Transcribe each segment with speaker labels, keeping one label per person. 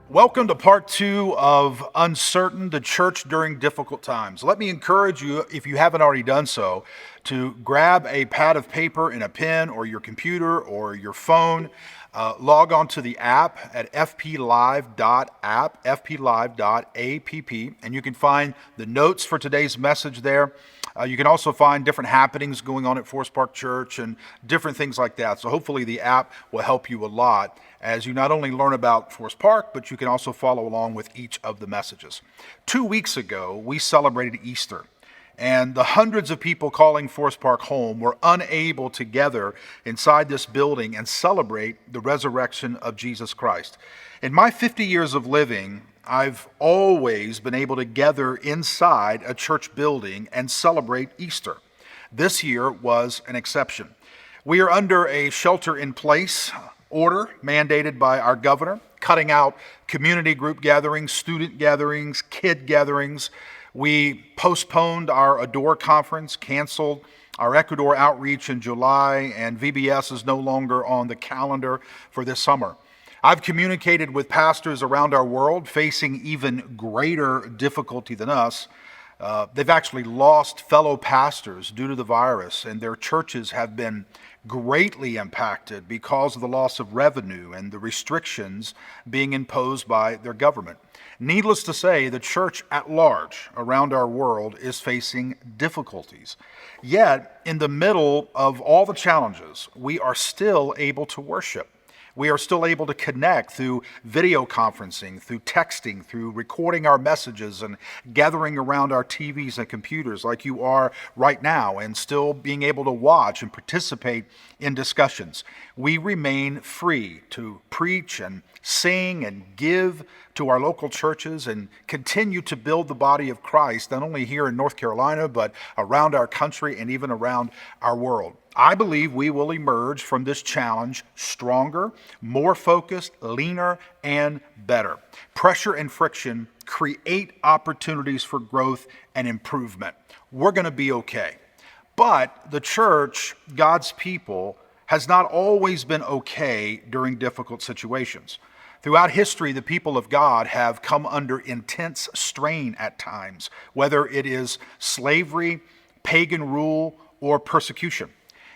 Speaker 1: Welcome to part two of Uncertain, the Church During Difficult Times. Let me encourage you, if you haven't already done so, to grab a pad of paper and a pen or your computer or your phone. Log on to the app at fplive.app, and you can find the notes for today's message there. You can also find different happenings going on at Forest Park Church and different things like that. So hopefully the app will help you a lot as you not only learn about Forest Park, but you can also follow along with each of the messages. 2 weeks ago, we celebrated Easter, and the hundreds of people calling Forest Park home were unable to gather inside this building and celebrate the resurrection of Jesus Christ. In my 50 years of living, I've always been able to gather inside a church building and celebrate Easter. This year was an exception. We are under a shelter-in-place order mandated by our governor, cutting out community group gatherings, student gatherings, kid gatherings. We postponed our Adore conference, canceled our Ecuador outreach in July, and VBS is no longer on the calendar for this summer. I've communicated with pastors around our world facing even greater difficulty than us. They've actually lost fellow pastors due to the virus, and their churches have been greatly impacted because of the loss of revenue and the restrictions being imposed by their government. Needless to say, the church at large around our world is facing difficulties. Yet, in the middle of all the challenges, we are still able to worship. We are still able to connect through video conferencing, through texting, through recording our messages and gathering around our TVs and computers like you are right now, and still being able to watch and participate in discussions. We remain free to preach and sing and give to our local churches and continue to build the body of Christ, not only here in North Carolina, but around our country and even around our world. I believe we will emerge from this challenge stronger, more focused, leaner, and better. Pressure and friction create opportunities for growth and improvement. We're going to be okay. But the church, God's people, has not always been okay during difficult situations. Throughout history, the people of God have come under intense strain at times, whether it is slavery, pagan rule, or persecution.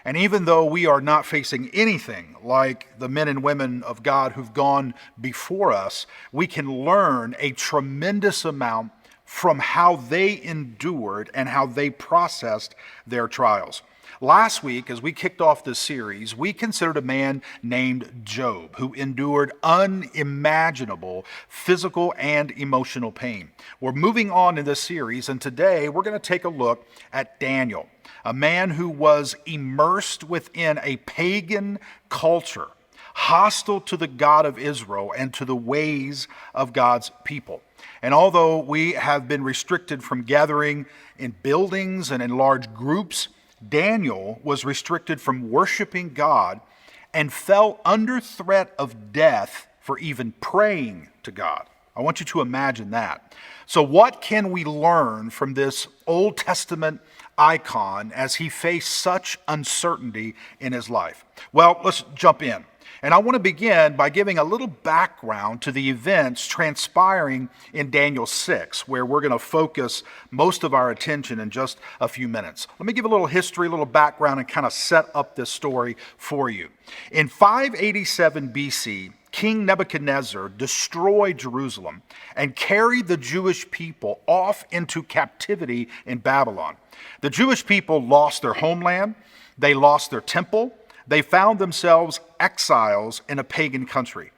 Speaker 1: And even though we are not facing anything like the men and women of God who've gone before us, we can learn a tremendous amount from how they endured and how they processed their trials. Last week, as we kicked off this series, we considered a man named Job who endured unimaginable physical and emotional pain. We're moving on in this series, and today we're going to take a look at Daniel, a man who was immersed within a pagan culture, hostile to the God of Israel and to the ways of God's people. And although we have been restricted from gathering in buildings and in large groups, Daniel was restricted from worshiping God and fell under threat of death for even praying to God. I want you to imagine that. So what can we learn from this Old Testament icon as he faced such uncertainty in his life? Well, let's jump in. And I want to begin by giving a little background to the events transpiring in Daniel 6, where we're going to focus most of our attention in just a few minutes. Let me give a little history, a little background, and kind of set up this story for you. In 587 BC, King Nebuchadnezzar destroyed Jerusalem and carried the Jewish people off into captivity in Babylon. The Jewish people lost their homeland, they lost their temple, they found themselves exiles in a pagan country.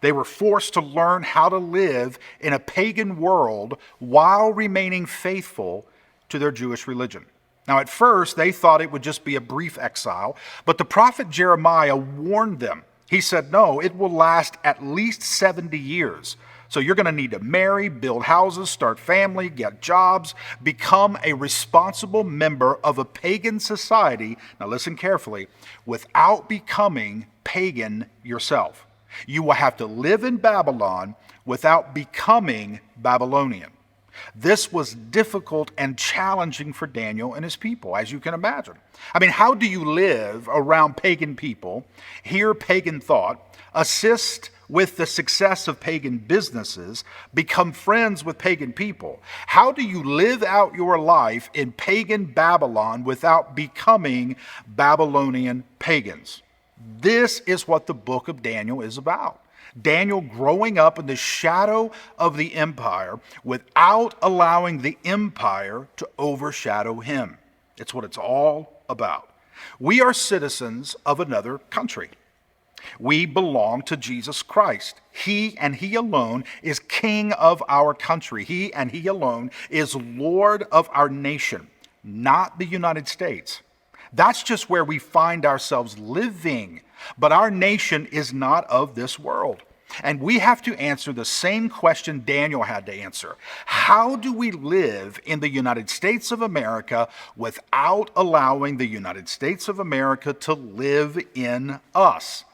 Speaker 1: They were forced to learn how to live in a pagan world while remaining faithful to their Jewish religion. Now, at first, they thought it would just be a brief exile, but the prophet Jeremiah warned them. He said, no, it will last at least 70 years. So you're going to need to marry, build houses, start family, get jobs, become a responsible member of a pagan society, now listen carefully, without becoming pagan yourself. You will have to live in Babylon without becoming Babylonian. This was difficult and challenging for Daniel and his people, as you can imagine. I mean, how do you live around pagan people, hear pagan thought, assist with the success of pagan businesses, become friends with pagan people? How do you live out your life in pagan Babylon without becoming Babylonian pagans? This is what the book of Daniel is about. Daniel growing up in the shadow of the empire without allowing the empire to overshadow him. It's what it's all about. We are citizens of another country. We belong to Jesus Christ. He and He alone is King of our country. He and He alone is Lord of our nation, not the United States. That's just where we find ourselves living. But our nation is not of this world. And we have to answer the same question Daniel had to answer. How do we live in the United States of America without allowing the United States of America to live in us?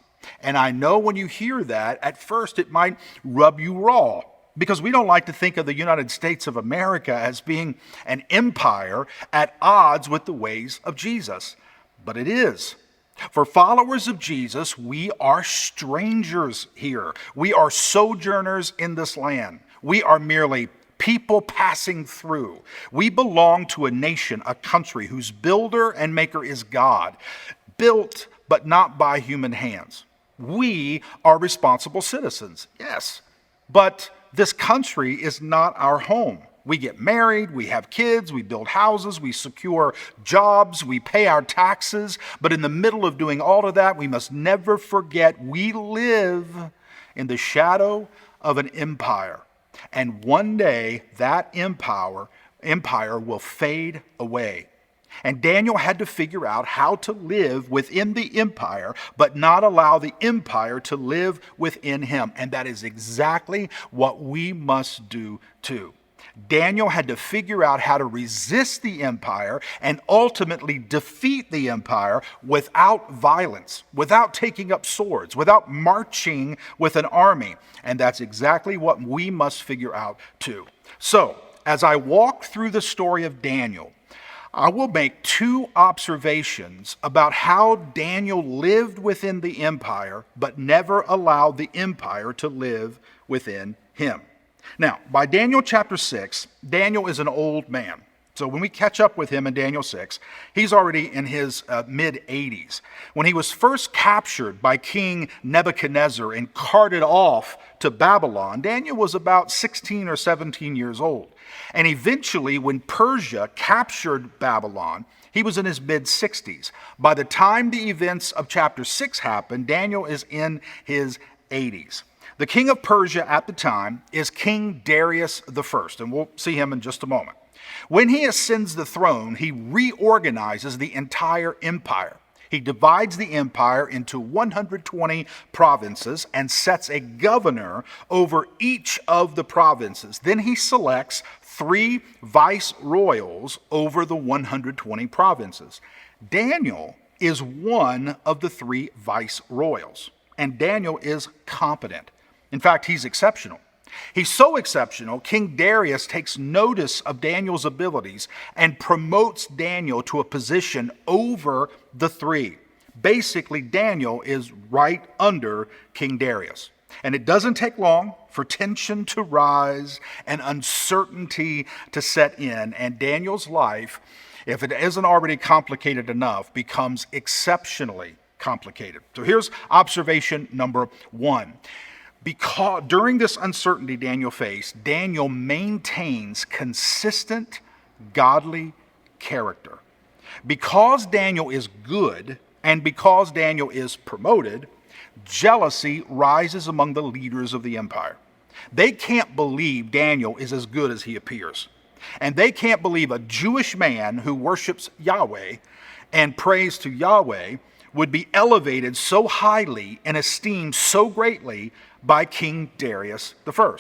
Speaker 1: And I know when you hear that, at first it might rub you raw, because we don't like to think of the United States of America as being an empire at odds with the ways of Jesus. But it is. For followers of Jesus, we are strangers here. We are sojourners in this land. We are merely people passing through. We belong to a nation, a country whose builder and maker is God, built but not by human hands. We are responsible citizens, yes, but this country is not our home. We get married, we have kids, we build houses, we secure jobs, we pay our taxes. But in the middle of doing all of that, we must never forget we live in the shadow of an empire. And one day that empire will fade away. And Daniel had to figure out how to live within the empire, but not allow the empire to live within him. And that is exactly what we must do too. Daniel had to figure out how to resist the empire and ultimately defeat the empire without violence, without taking up swords, without marching with an army. And that's exactly what we must figure out too. So, as I walk through the story of Daniel, I will make two observations about how Daniel lived within the empire, but never allowed the empire to live within him. Now, by Daniel chapter 6, Daniel is an old man. So when we catch up with him in Daniel 6, he's already in his mid-80s. When he was first captured by King Nebuchadnezzar and carted off to Babylon, Daniel was about 16 or 17 years old. And eventually, when Persia captured Babylon, he was in his mid-60s. By the time the events of chapter 6 happened, Daniel is in his 80s. The king of Persia at the time is King Darius I, and we'll see him in just a moment. When he ascends the throne, he reorganizes the entire empire. He divides the empire into 120 provinces and sets a governor over each of the provinces. Then he selects 3 viceroyals over the 120 provinces. Daniel is one of the 3 viceroyals, and Daniel is competent. In fact, he's exceptional. He's so exceptional, King Darius takes notice of Daniel's abilities and promotes Daniel to a position over the 3. Basically, Daniel is right under King Darius. And it doesn't take long for tension to rise and uncertainty to set in. And Daniel's life, if it isn't already complicated enough, becomes exceptionally complicated. So here's observation number 1. Because during this uncertainty Daniel faced, Daniel maintains consistent, godly character. Because Daniel is good and because Daniel is promoted, jealousy rises among the leaders of the empire. They can't believe Daniel is as good as he appears. And they can't believe a Jewish man who worships Yahweh and prays to Yahweh would be elevated so highly and esteemed so greatly by King Darius I.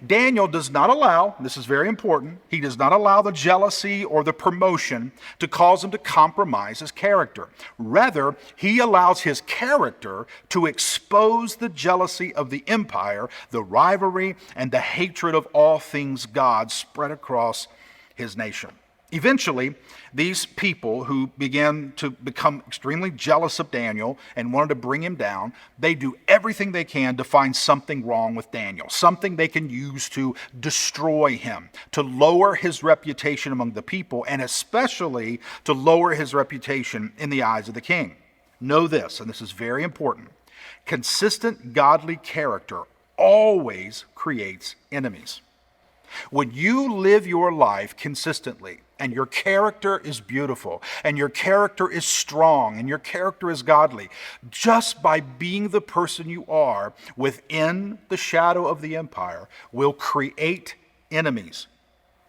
Speaker 1: Daniel does not allow, this is very important, he does not allow the jealousy or the promotion to cause him to compromise his character. Rather, he allows his character to expose the jealousy of the empire, the rivalry, and the hatred of all things God spread across his nation. Eventually, these people who began to become extremely jealous of Daniel and wanted to bring him down, they do everything they can to find something wrong with Daniel, something they can use to destroy him, to lower his reputation among the people, and especially to lower his reputation in the eyes of the king. Know this, and this is very important. Consistent godly character always creates enemies. When you live your life consistently, and your character is beautiful, and your character is strong, and your character is godly, just by being the person you are within the shadow of the empire will create enemies.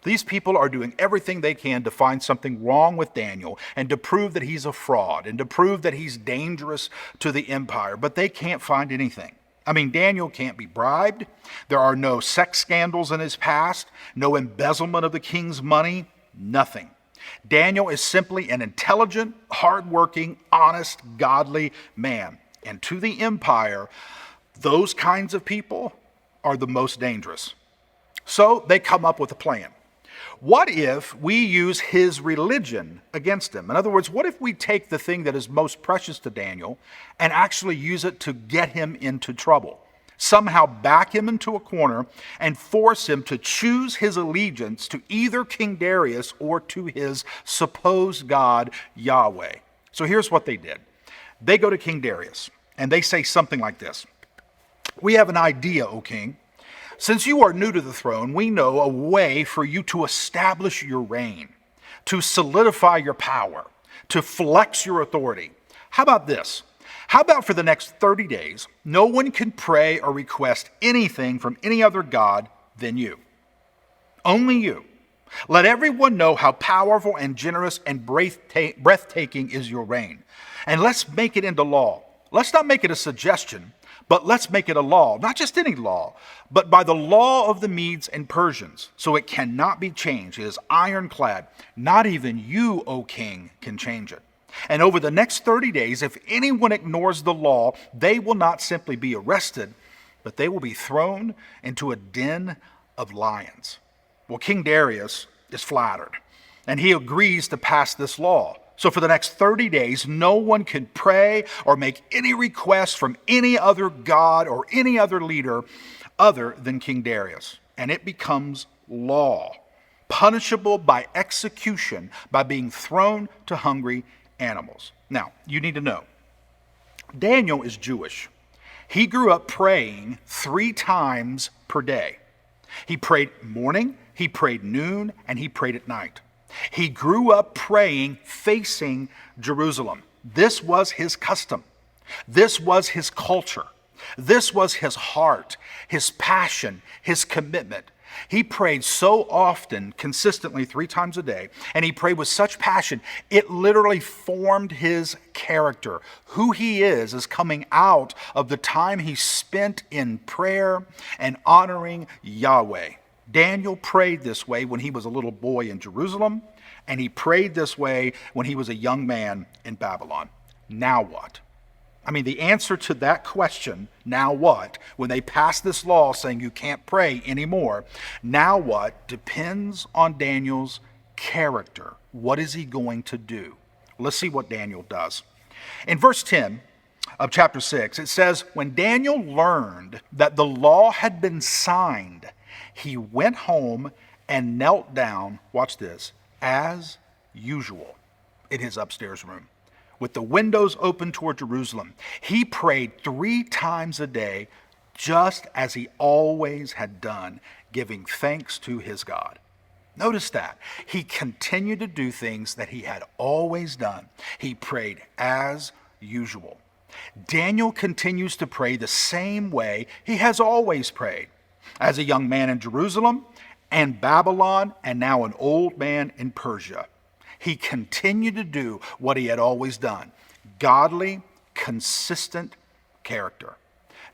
Speaker 1: These people are doing everything they can to find something wrong with Daniel and to prove that he's a fraud and to prove that he's dangerous to the empire, but they can't find anything. I mean, Daniel can't be bribed. There are no sex scandals in his past, no embezzlement of the king's money, nothing. Daniel is simply an intelligent, hardworking, honest, godly man. And to the empire, those kinds of people are the most dangerous. So they come up with a plan. What if we use his religion against him? In other words, what if we take the thing that is most precious to Daniel and actually use it to get him into trouble? Somehow back him into a corner and force him to choose his allegiance to either King Darius or to his supposed God, Yahweh. So here's what they did. They go to King Darius and they say something like this. We have an idea, O king. Since you are new to the throne, we know a way for you to establish your reign, to solidify your power, to flex your authority. How about this? How about for the next 30 days, no one can pray or request anything from any other God than you? Only you. Let everyone know how powerful and generous and breathtaking is your reign. And let's make it into law. Let's not make it a suggestion, but let's make it a law. Not just any law, but by the law of the Medes and Persians. So it cannot be changed. It is ironclad. Not even you, O king, can change it. And over the next 30 days, if anyone ignores the law, they will not simply be arrested, but they will be thrown into a den of lions. Well, King Darius is flattered, and he agrees to pass this law. So for the next 30 days, no one can pray or make any request from any other god or any other leader other than King Darius. And it becomes law, punishable by execution, by being thrown to hungry animals. Now, you need to know, Daniel is Jewish. He grew up praying 3 times per day. He prayed morning, he prayed noon, and he prayed at night. He grew up praying facing Jerusalem. This was his custom. This was his culture. This was his heart, his passion, his commitment. He prayed so often, consistently 3 times a day, and he prayed with such passion, it literally formed his character. Who he is coming out of the time he spent in prayer and honoring Yahweh. Daniel prayed this way when he was a little boy in Jerusalem, and he prayed this way when he was a young man in Babylon. Now what? I mean, the answer to that question, now what, when they passed this law saying you can't pray anymore, now what, depends on Daniel's character. What is he going to do? Let's see what Daniel does. In verse 10 of chapter 6, it says, when Daniel learned that the law had been signed, he went home and knelt down, watch this, as usual in his upstairs room, with the windows open toward Jerusalem. He prayed 3 times a day, just as he always had done, giving thanks to his God. Notice that. He continued to do things that he had always done. He prayed as usual. Daniel continues to pray the same way he has always prayed. As a young man in Jerusalem and Babylon, and now an old man in Persia, he continued to do what he had always done. Godly, consistent character.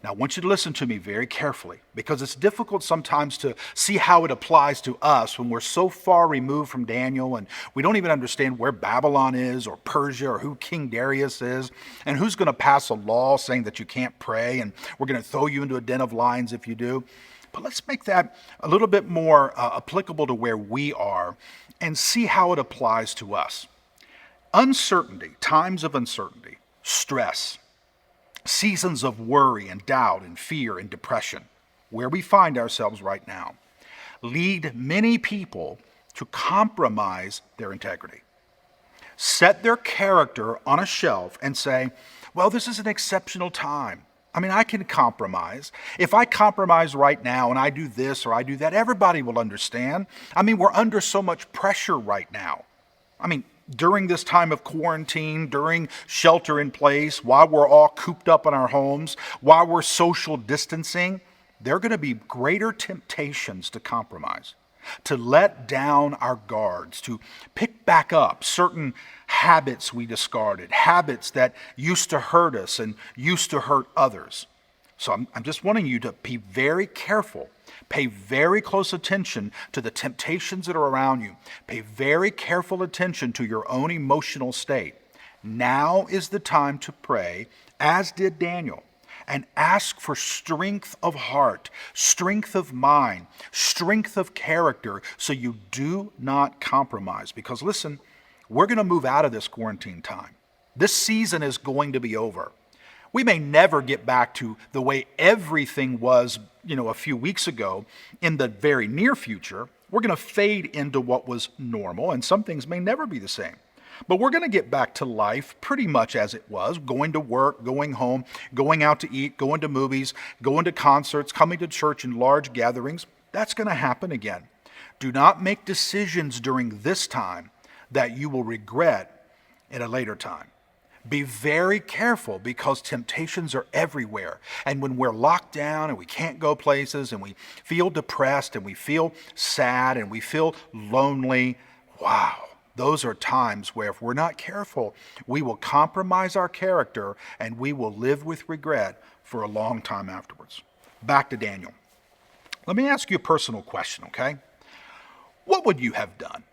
Speaker 1: Now, I want you to listen to me very carefully because it's difficult sometimes to see how it applies to us when we're so far removed from Daniel and we don't even understand where Babylon is or Persia or who King Darius is and who's going to pass a law saying that you can't pray and we're going to throw you into a den of lions if you do. But let's make that a little bit more applicable to where we are and see how it applies to us. Uncertainty, times of uncertainty, stress, seasons of worry and doubt and fear and depression, where we find ourselves right now, lead many people to compromise their integrity, set their character on a shelf and say, well, this is an exceptional time. I mean, I can compromise. If I compromise right now and I do this or I do that, everybody will understand. I mean, we're under so much pressure right now. I mean, during this time of quarantine, during shelter in place, while we're all cooped up in our homes, while we're social distancing, there are going to be greater temptations to compromise, to let down our guards, to pick back up certain habits we discarded, habits that used to hurt us and used to hurt others. So I'm just wanting you to be very careful. Pay very close attention to the temptations that are around you. Pay very careful attention to your own emotional state. Now is the time to pray, as did Daniel, and ask for strength of heart, strength of mind, strength of character, so you do not compromise. Because listen, we're going to move out of this quarantine time. This season is going to be over. We may never get back to the way everything was, a few weeks ago. In the very near future, we're going to fade into what was normal, and some things may never be the same. But we're going to get back to life pretty much as it was, going to work, going home, going out to eat, going to movies, going to concerts, coming to church in large gatherings. That's going to happen again. Do not make decisions during this time that you will regret at a later time. Be very careful because temptations are everywhere. And when we're locked down and we can't go places and we feel depressed and we feel sad and we feel lonely, wow, those are times where if we're not careful, we will compromise our character and we will live with regret for a long time afterwards. Back to Daniel. Let me ask you a personal question, okay? What would you have done?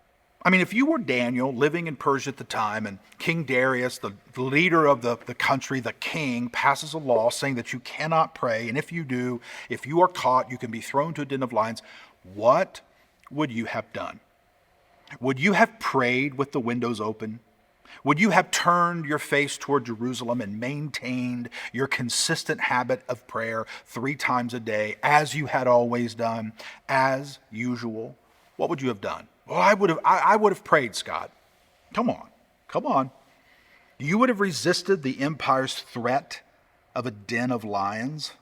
Speaker 1: I mean, if you were Daniel living in Persia at the time and King Darius, the leader of the country, the king, passes a law saying that you cannot pray, and if you do, if you are caught, you can be thrown to a den of lions, what would you have done? Would you have prayed with the windows open? Would you have turned your face toward Jerusalem and maintained your consistent habit of prayer 3 times a day, as you had always done, as usual? What would you have done? Well, I would have prayed, Scott. Come on. You would have resisted the empire's threat of a den of lions?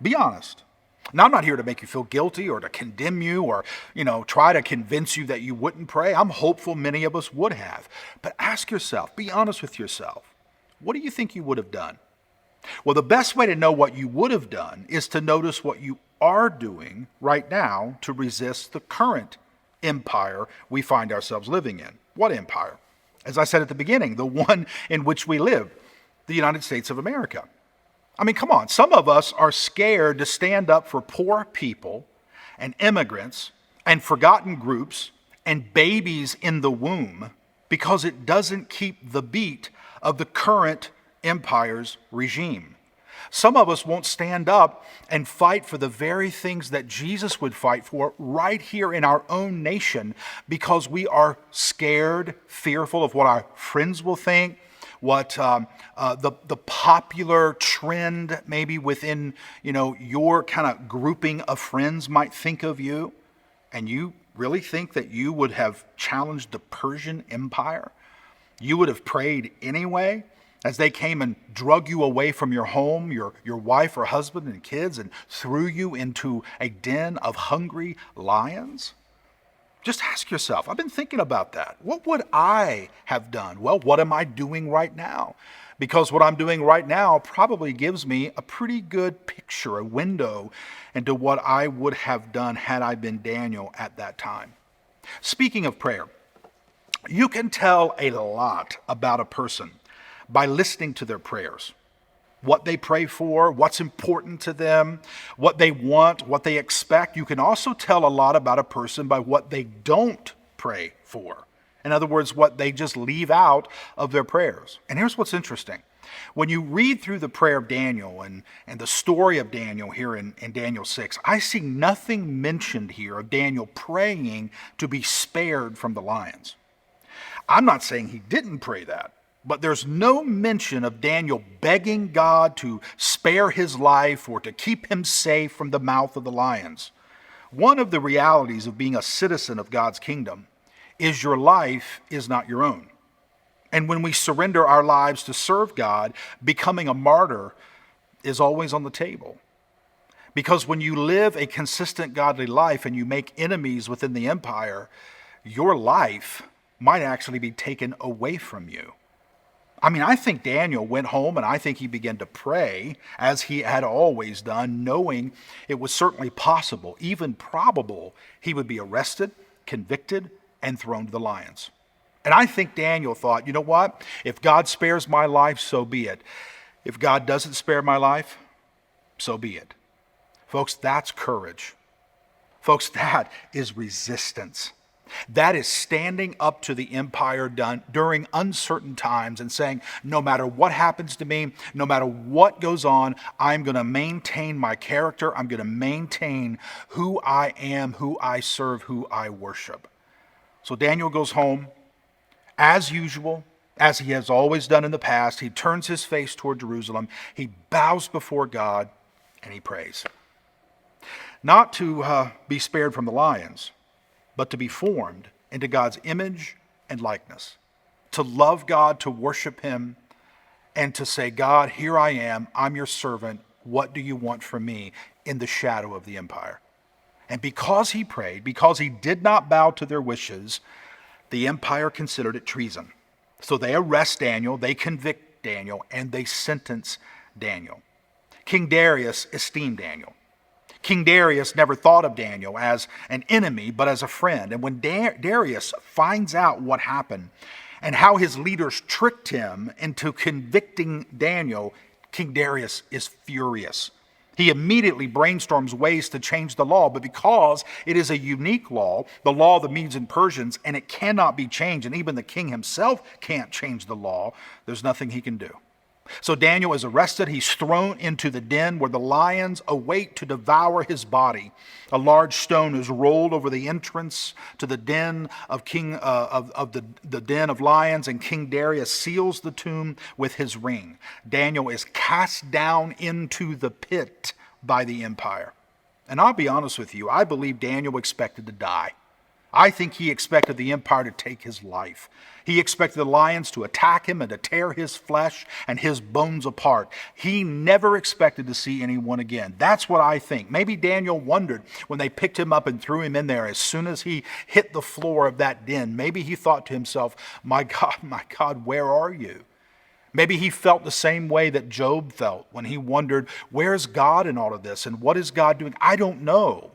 Speaker 1: Be honest. Now, I'm not here to make you feel guilty or to condemn you or, try to convince you that you wouldn't pray. I'm hopeful many of us would have. But ask yourself, be honest with yourself. What do you think you would have done? Well, the best way to know what you would have done is to notice what you are doing right now to resist the current empire we find ourselves living in. What empire? As I said at the beginning, the one in which we live, the United States of America. I mean, come on. Some of us are scared to stand up for poor people and immigrants and forgotten groups and babies in the womb because it doesn't keep the beat of the current empire's regime. Some of us won't stand up and fight for the very things that Jesus would fight for right here in our own nation because we are scared, fearful of what our friends will think, what the popular trend maybe within your kind of grouping of friends might think of you. And you really think that you would have challenged the Persian Empire? You would have prayed anyway? As they came and drug you away from your home, your wife or husband and kids, and threw you into a den of hungry lions? Just ask yourself, I've been thinking about that. What would I have done? Well, what am I doing right now? Because what I'm doing right now probably gives me a pretty good picture, a window into what I would have done had I been Daniel at that time. Speaking of prayer, you can tell a lot about a person by listening to their prayers. what they pray for, what's important to them, what they want, what they expect. You can also tell a lot about a person by what they don't pray for. In other words, what they just leave out of their prayers. And here's what's interesting. When you read through the prayer of Daniel and the story of Daniel here in Daniel 6, I see nothing mentioned here of Daniel praying to be spared from the lions. I'm not saying he didn't pray that, but there's no mention of Daniel begging God to spare his life or to keep him safe from the mouth of the lions. One of the realities of being a citizen of God's kingdom is your life is not your own. And when we surrender our lives to serve God, becoming a martyr is always on the table. Because when you live a consistent godly life and you make enemies within the empire, your life might actually be taken away from you. I mean, I think Daniel went home and I think he began to pray as he had always done, knowing it was certainly possible, even probable, he would be arrested, convicted, and thrown to the lions. And I think Daniel thought, you know what? If God spares my life, so be it. If God doesn't spare my life, so be it. Folks, that's courage. Folks, that is resistance. That is standing up to the empire during uncertain times and saying, no matter what happens to me, no matter what goes on, I'm going to maintain my character. I'm going to maintain who I am, who I serve, who I worship. So Daniel goes home. As usual, as he has always done in the past, he turns his face toward Jerusalem. He bows before God and he prays. Not to be spared from the lions, but to be formed into God's image and likeness. To love God, to worship him, and to say, God, here I am. I'm your servant. What do you want from me in the shadow of the empire? And because he prayed, because he did not bow to their wishes, the empire considered it treason. So they arrest Daniel, they convict Daniel, and they sentence Daniel. King Darius esteemed Daniel. King Darius never thought of Daniel as an enemy, but as a friend. And when Darius finds out what happened and how his leaders tricked him into convicting Daniel, King Darius is furious. He immediately brainstorms ways to change the law, but because it is a unique law, the law of the Medes and Persians, and it cannot be changed, and even the king himself can't change the law, there's nothing he can do. So Daniel is arrested. He's thrown into the den where the lions await to devour his body. A large stone is rolled over the entrance to the den of the den of lions, and King Darius seals the tomb with his ring. Daniel is cast down into the pit by the empire. And I'll be honest with you, I believe Daniel expected to die. I think he expected the empire to take his life. He expected the lions to attack him and to tear his flesh and his bones apart. He never expected to see anyone again. That's what I think. Maybe Daniel wondered when they picked him up and threw him in there, as soon as he hit the floor of that den, maybe he thought to himself, my God, where are you? Maybe he felt the same way that Job felt when he wondered, where's God in all of this? And what is God doing? I don't know.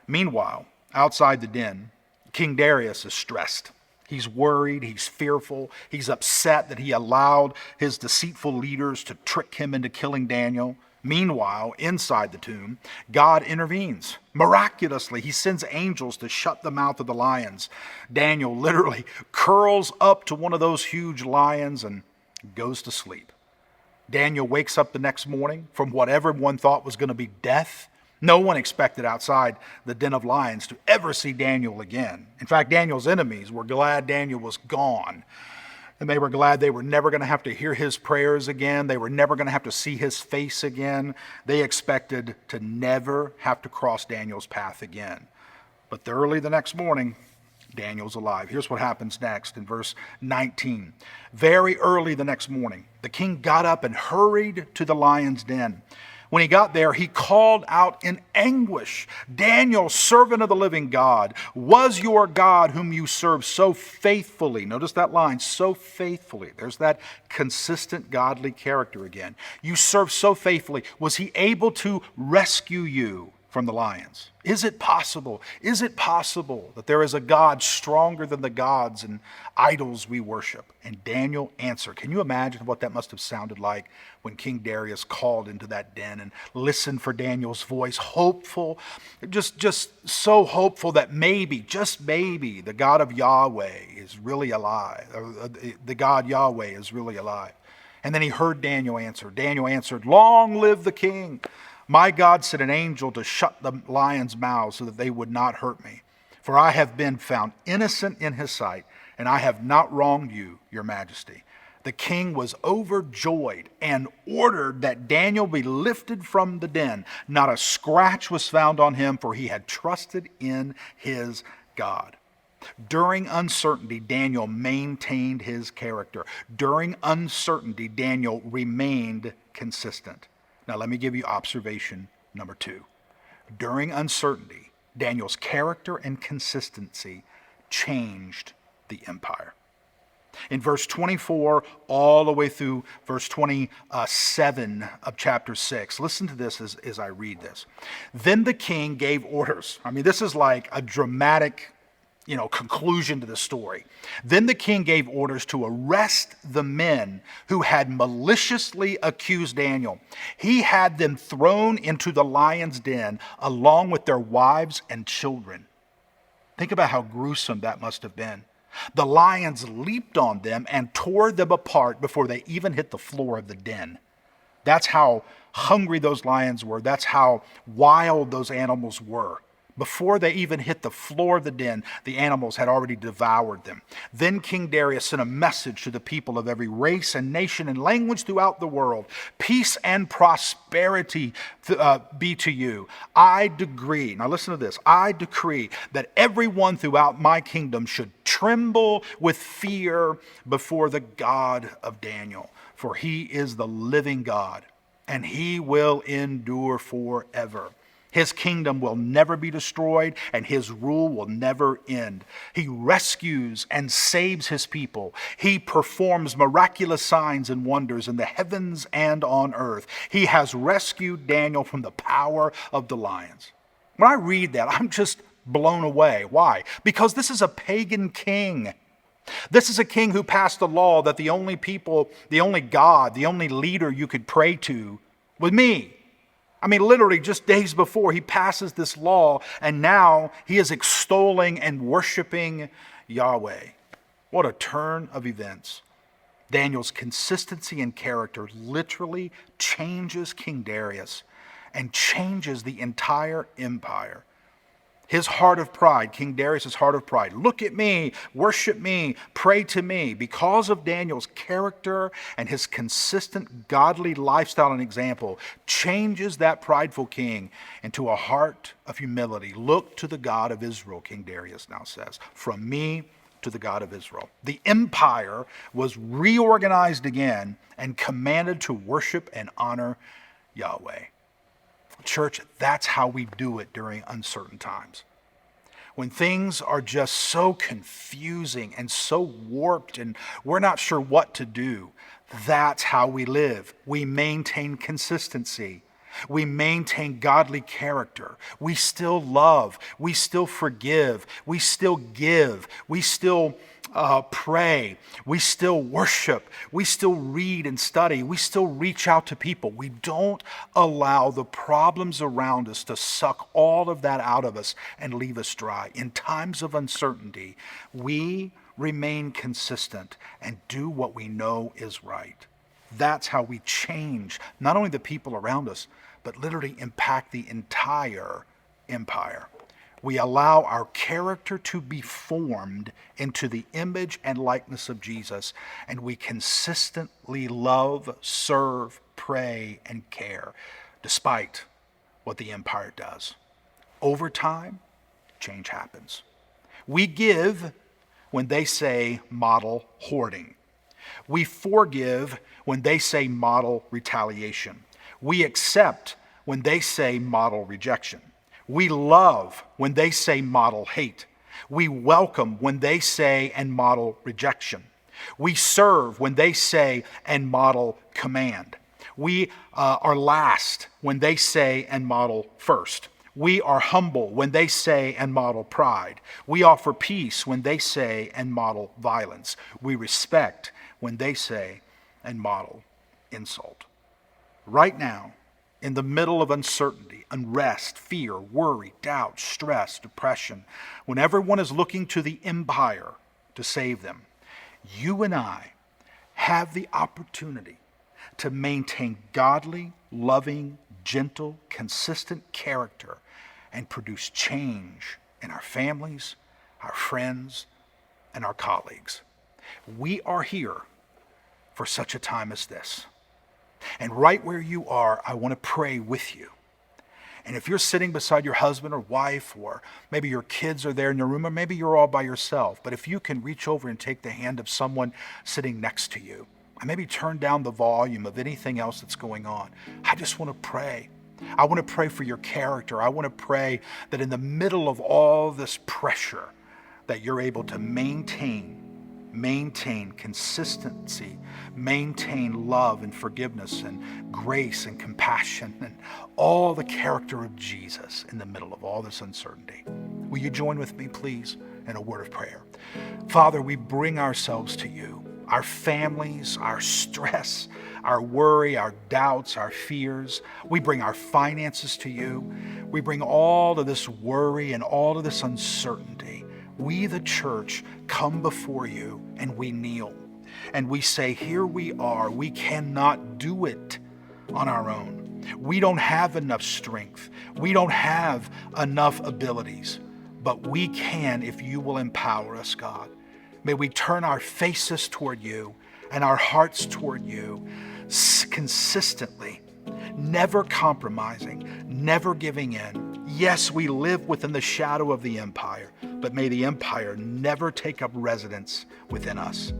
Speaker 1: Meanwhile, outside the den, King Darius is stressed. He's worried, he's fearful, he's upset that he allowed his deceitful leaders to trick him into killing Daniel. Meanwhile, inside the tomb, God intervenes. Miraculously, he sends angels to shut the mouth of the lions. Daniel literally curls up to one of those huge lions and goes to sleep. Daniel wakes up the next morning from what everyone thought was going to be death. No one expected outside the den of lions to ever see Daniel again. In fact, Daniel's enemies were glad Daniel was gone. And they were glad they were never going to have to hear his prayers again. They were never going to have to see his face again. They expected to never have to cross Daniel's path again. But early the next morning, Daniel's alive. Here's what happens next in verse 19. Very early the next morning, the king got up and hurried to the lion's den. When he got there, he called out in anguish, Daniel, servant of the living God, was your God whom you serve so faithfully? Notice that line, so faithfully. There's that consistent godly character again. You serve so faithfully. Was he able to rescue you from the lions? Is it possible? Is it possible that there is a God stronger than the gods and idols we worship? And Daniel answered. Can you imagine what that must have sounded like when King Darius called into that den and listened for Daniel's voice, hopeful, just so hopeful that maybe, just maybe, the God of Yahweh is really alive. The God Yahweh is really alive. And then he heard Daniel answer. Daniel answered, "Long live the king. My God sent an angel to shut the lions' mouths so that they would not hurt me. For I have been found innocent in his sight, and I have not wronged you, your majesty." The king was overjoyed and ordered that Daniel be lifted from the den. Not a scratch was found on him, for he had trusted in his God. During uncertainty, Daniel maintained his character. During uncertainty, Daniel remained consistent. Now, let me give you observation number 2. During uncertainty, Daniel's character and consistency changed the empire. In verse 24 all the way through verse 27 of chapter 6, listen to this as I read this. Then the king gave orders. I mean, this is like a dramatic conclusion to the story. Then the king gave orders to arrest the men who had maliciously accused Daniel. He had them thrown into the lion's den along with their wives and children. Think about how gruesome that must have been. The lions leaped on them and tore them apart before they even hit the floor of the den. That's how hungry those lions were. That's how wild those animals were. Before they even hit the floor of the den, the animals had already devoured them. Then King Darius sent a message to the people of every race and nation and language throughout the world. "Peace and prosperity be to you. I decree," now listen to this, "I decree that everyone throughout my kingdom should tremble with fear before the God of Daniel, for he is the living God, and he will endure forever. His kingdom will never be destroyed, and his rule will never end. He rescues and saves his people. He performs miraculous signs and wonders in the heavens and on earth. He has rescued Daniel from the power of the lions." When I read that, I'm just blown away. Why? Because this is a pagan king. This is a king who passed a law that the only people, the only God, the only leader you could pray to was me. I mean, literally just days before he passes this law, and now he is extolling and worshiping Yahweh. What a turn of events. Daniel's consistency and character literally changes King Darius and changes the entire empire. His heart of pride, King Darius' heart of pride, look at me, worship me, pray to me. Because of Daniel's character and his consistent godly lifestyle and example, changes that prideful king into a heart of humility. Look to the God of Israel, King Darius now says, from me to the God of Israel. The empire was reorganized again and commanded to worship and honor Yahweh. Church, that's how we do it during uncertain times. When things are just so confusing and so warped and we're not sure what to do, that's how we live. We maintain consistency. We maintain godly character. We still love. We still forgive. We still give. We still pray. We still worship. We still read and study. We still reach out to people. We don't allow the problems around us to suck all of that out of us and leave us dry. In times of uncertainty, we remain consistent and do what we know is right. That's how we change not only the people around us, but literally impact the entire empire. We allow our character to be formed into the image and likeness of Jesus, and we consistently love, serve, pray, and care, despite what the empire does. Over time, change happens. We give when they say model hoarding. We forgive when they say model retaliation. We accept when they say model rejection. We love when they say model hate. We welcome when they say and model rejection. We serve when they say and model command. We are last when they say and model first. We are humble when they say and model pride. We offer peace when they say and model violence. We respect when they say and model insult. Right now, in the middle of uncertainty, unrest, fear, worry, doubt, stress, depression, when everyone is looking to the empire to save them, you and I have the opportunity to maintain godly, loving, gentle, consistent character and produce change in our families, our friends, and our colleagues. We are here for such a time as this. And right where you are, I want to pray with you. And if you're sitting beside your husband or wife, or maybe your kids are there in your room, or maybe you're all by yourself, but if you can reach over and take the hand of someone sitting next to you, and maybe turn down the volume of anything else that's going on, I just want to pray. I want to pray for your character. I want to pray that in the middle of all this pressure, that you're able to maintain consistency, maintain love and forgiveness and grace and compassion and all the character of Jesus in the middle of all this uncertainty. Will you join with me, please, in a word of prayer? Father, we bring ourselves to you, our families, our stress, our worry, our doubts, our fears. We bring our finances to you. We bring all of this worry and all of this uncertainty. We, the church, come before you and we kneel and we say, here we are. We cannot do it on our own. We don't have enough strength. We don't have enough abilities, but we can if you will empower us, God. May we turn our faces toward you and our hearts toward you consistently, never compromising, never giving in. Yes, we live within the shadow of the empire, but may the empire never take up residence within us.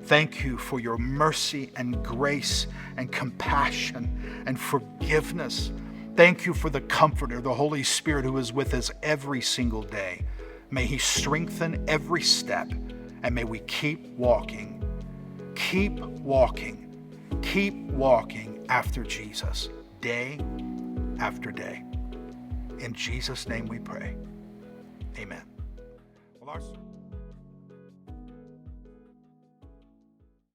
Speaker 1: Thank you for your mercy and grace and compassion and forgiveness. Thank you for the Comforter, the Holy Spirit, who is with us every single day. May he strengthen every step, and may we keep walking after Jesus, day after day. In Jesus' name we pray. Amen. Well,